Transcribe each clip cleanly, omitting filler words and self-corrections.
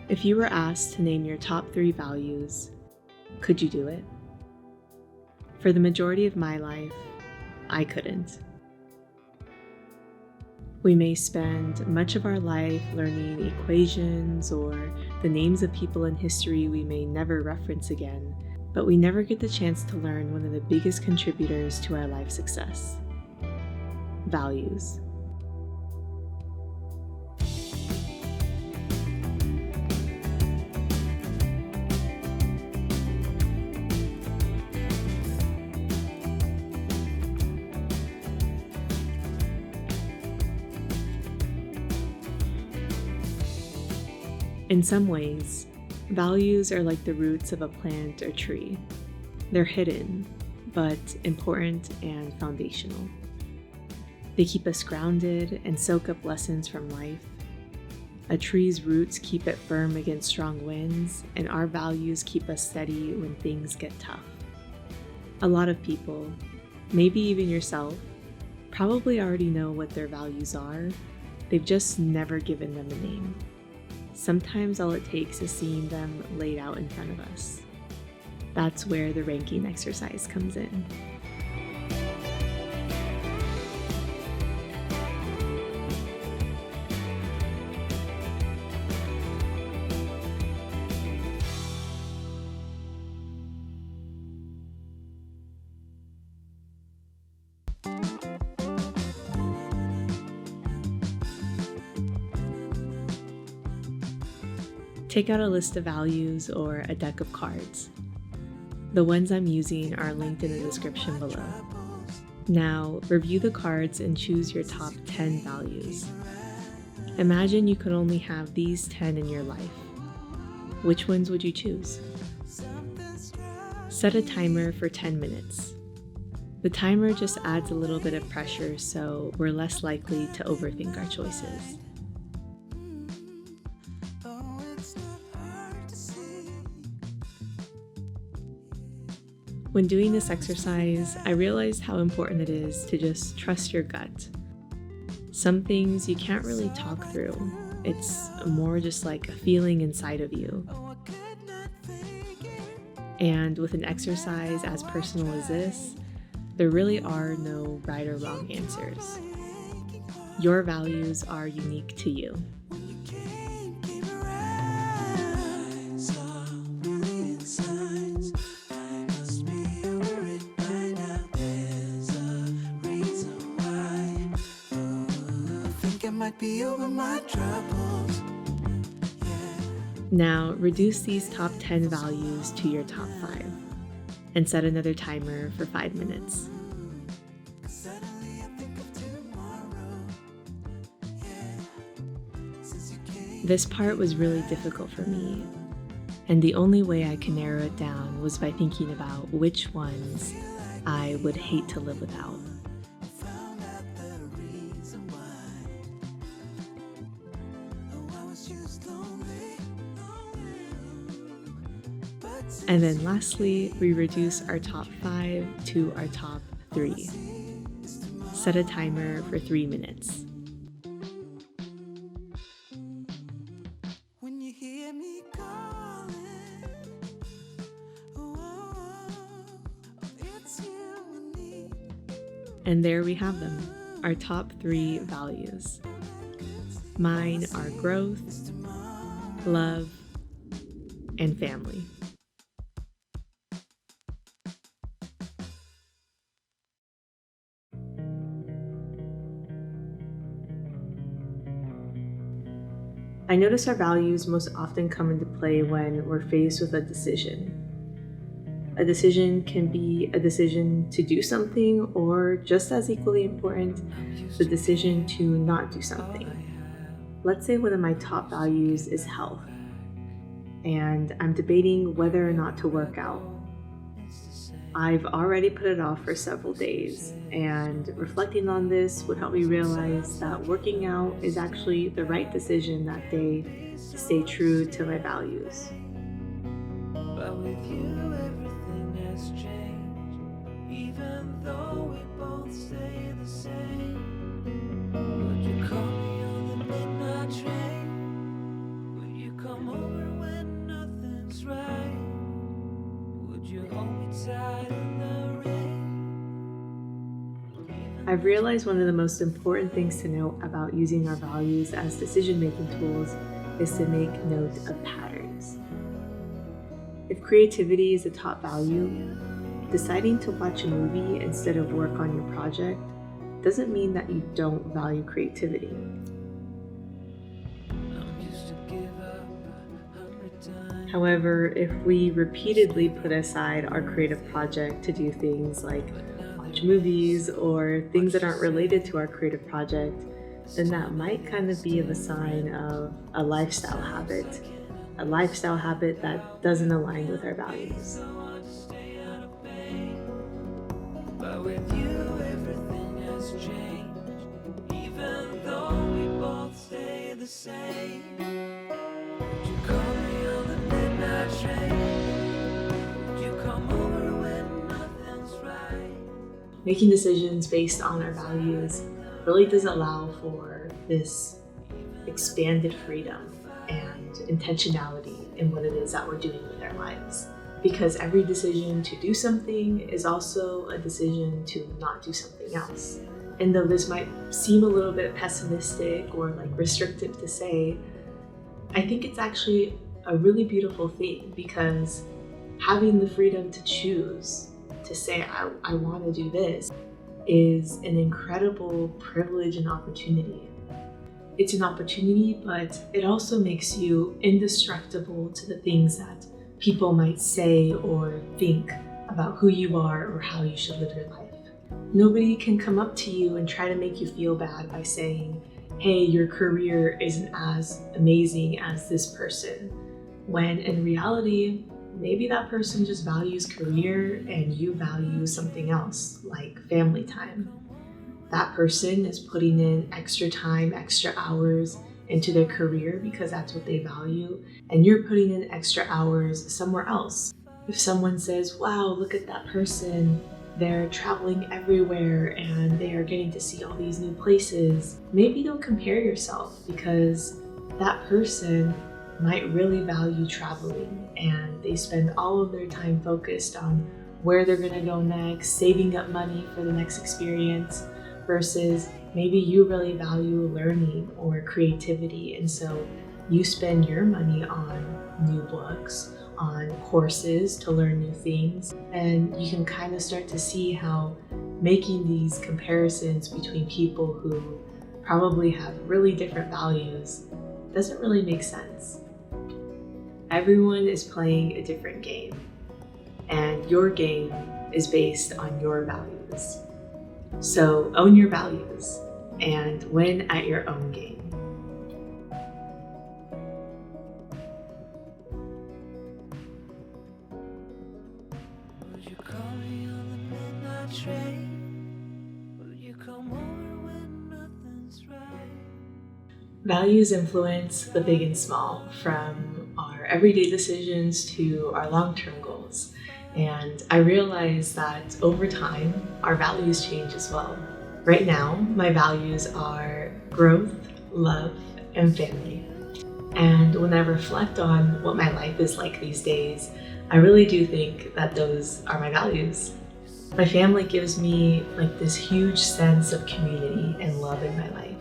If you were asked to name your top 3 values, could you do it? For the majority of my life, I couldn't. We may spend much of our life learning equations or the names of people in history we may never reference again, but we never get the chance to learn one of the biggest contributors to our life success: values. In some ways, values are like the roots of a plant or tree. They're hidden, but important and foundational. They keep us grounded and soak up lessons from life. A tree's roots keep it firm against strong winds, and our values keep us steady when things get tough. A lot of people, maybe even yourself, probably already know what their values are. They've just never given them a name. Sometimes all it takes is seeing them laid out in front of us. That's where the ranking exercise comes in. Take out a list of values or a deck of cards. The ones I'm using are linked in the description below. Now, review the cards and choose your top 10 values. Imagine you could only have these 10 in your life. Which ones would you choose? Set a timer for 10 minutes. The timer just adds a little bit of pressure, so we're less likely to overthink our choices. When doing this exercise, I realized how important it is to just trust your gut. Some things you can't really talk through. It's more just like a feeling inside of you. And with an exercise as personal as this, there really are no right or wrong answers. Your values are unique to you. Might be over my troubles. Now, reduce these top 10 values to your top 5 and set another timer for 5 minutes. This part was really difficult for me, and the only way I could narrow it down was by thinking about which ones I would hate to live without. And then lastly, we reduce our top 5 to our top 3. Set a timer for 3 minutes. When you hear me calling, it's you I need. And there we have them, our top 3 values. Mine are growth, love, and family. I notice our values most often come into play when we're faced with a decision. A decision can be a decision to do something, or just as equally important, the decision to not do something. Let's say one of my top values is health, and I'm debating whether or not to work out. I've already put it off for several days, and reflecting on this would help me realize that working out is actually the right decision that day to stay true to my values. But with you, everything has changed, even though we both stay the same. Would you call me on the midnight train? Will you come over? I've realized one of the most important things to note about using our values as decision-making tools is to make note of patterns. If creativity is a top value, deciding to watch a movie instead of work on your project doesn't mean that you don't value creativity. However, if we repeatedly put aside our creative project to do things like watch movies or things that aren't related to our creative project, then that might kind of be a sign of a lifestyle habit that doesn't align with our values. But with you, everything has changed, even though we both stay the same. Would you call me on the midnight train? Would you come over when nothing's right? Making decisions based on our values really does allow for this expanded freedom and intentionality in what it is that we're doing with our lives. Because every decision to do something is also a decision to not do something else. And though this might seem a little bit pessimistic or like restrictive to say, I think it's actually a really beautiful thing, because having the freedom to choose, to say, I want to do this, is an incredible privilege and opportunity. It's an opportunity, but it also makes you indestructible to the things that people might say or think about who you are or how you should live your life. Nobody can come up to you and try to make you feel bad by saying, hey, your career isn't as amazing as this person, when in reality, maybe that person just values career and you value something else, like family time. That person is putting in extra time, extra hours into their career because that's what they value, and you're putting in extra hours somewhere else. If someone says, wow, look at that person, they're traveling everywhere and they are getting to see all these new places, maybe don't compare yourself, because that person might really value traveling and they spend all of their time focused on where they're gonna go next, saving up money for the next experience, versus maybe you really value learning or creativity, and so you spend your money on new books, on courses to learn new things. And you can kind of start to see how making these comparisons between people who probably have really different values doesn't really make sense. Everyone is playing a different game, and your game is based on your values. So own your values and win at your own game. Would you call me on the midnight train? Would you come over when nothing's right? Values influence the big and small, from our everyday decisions to our long-term goals. And I realize that over time, our values change as well. Right now, my values are growth, love, and family. And when I reflect on what my life is like these days, I really do think that those are my values. My family gives me like this huge sense of community and love in my life.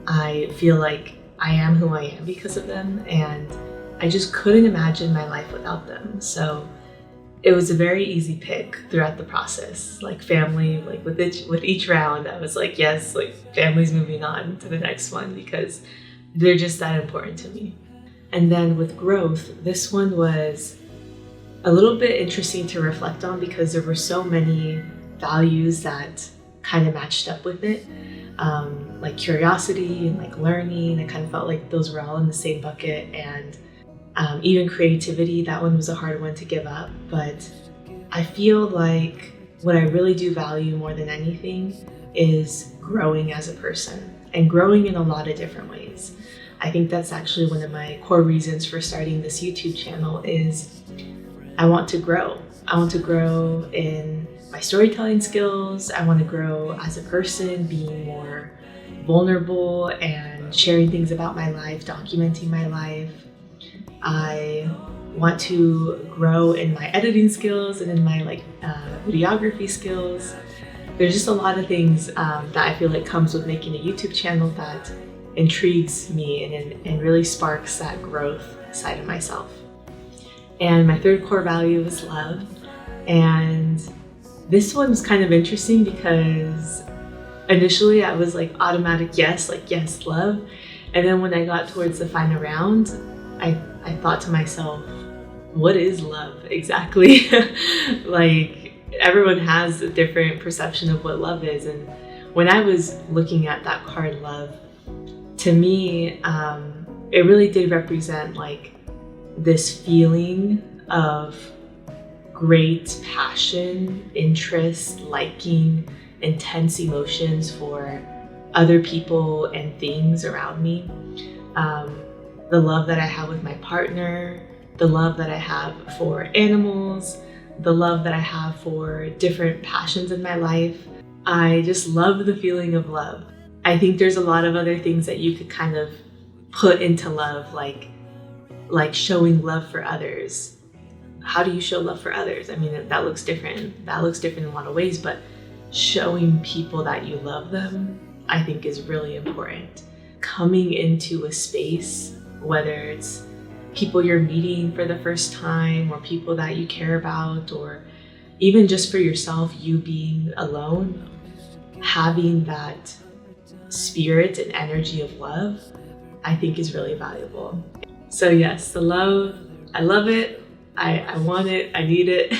I feel like I am who I am because of them, and I just couldn't imagine my life without them. So it was a very easy pick throughout the process. Like family, like with each round, I was like, yes, like family's moving on to the next one because they're just that important to me. And then with growth, this one was a little bit interesting to reflect on because there were so many values that kind of matched up with it. Like curiosity and like learning, I kind of felt like those were all in the same bucket. And even creativity, that one was a hard one to give up. But I feel like what I really do value more than anything is growing as a person, and growing in a lot of different ways. I think that's actually one of my core reasons for starting this YouTube channel is I want to grow. I want to grow in my storytelling skills. I want to grow as a person, being more vulnerable and sharing things about my life, documenting my life. I want to grow in my editing skills and in my videography skills. there's just a lot of things that I feel like comes with making a YouTube channel that intrigues me and really sparks that growth side of myself. And my third core value is love. And this one's kind of interesting because initially I was like automatic yes, like yes, love. And then when I got towards the final round, I thought to myself, what is love exactly? Like, everyone has a different perception of what love is. And when I was looking at that card, love, to me, it really did represent like this feeling of great passion, interest, liking, intense emotions for other people and things around me. The love that I have with my partner, the love that I have for animals, the love that I have for different passions in my life. I just love the feeling of love. I think there's a lot of other things that you could kind of put into love, like showing love for others. How do you show love for others? I mean, that looks different. That looks different in a lot of ways, but showing people that you love them, I think, is really important. Coming into a space, whether it's people you're meeting for the first time or people that you care about, or even just for yourself, you being alone, having that spirit and energy of love, I think is really valuable. So yes, the love, I love it. I want it. I need it.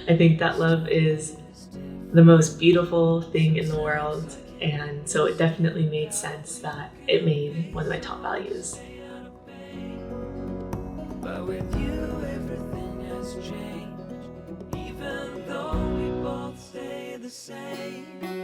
I think that love is the most beautiful thing in the world. And so it definitely made sense that it made one of my top values. But with you, everything has changed. Even though we both stay the same.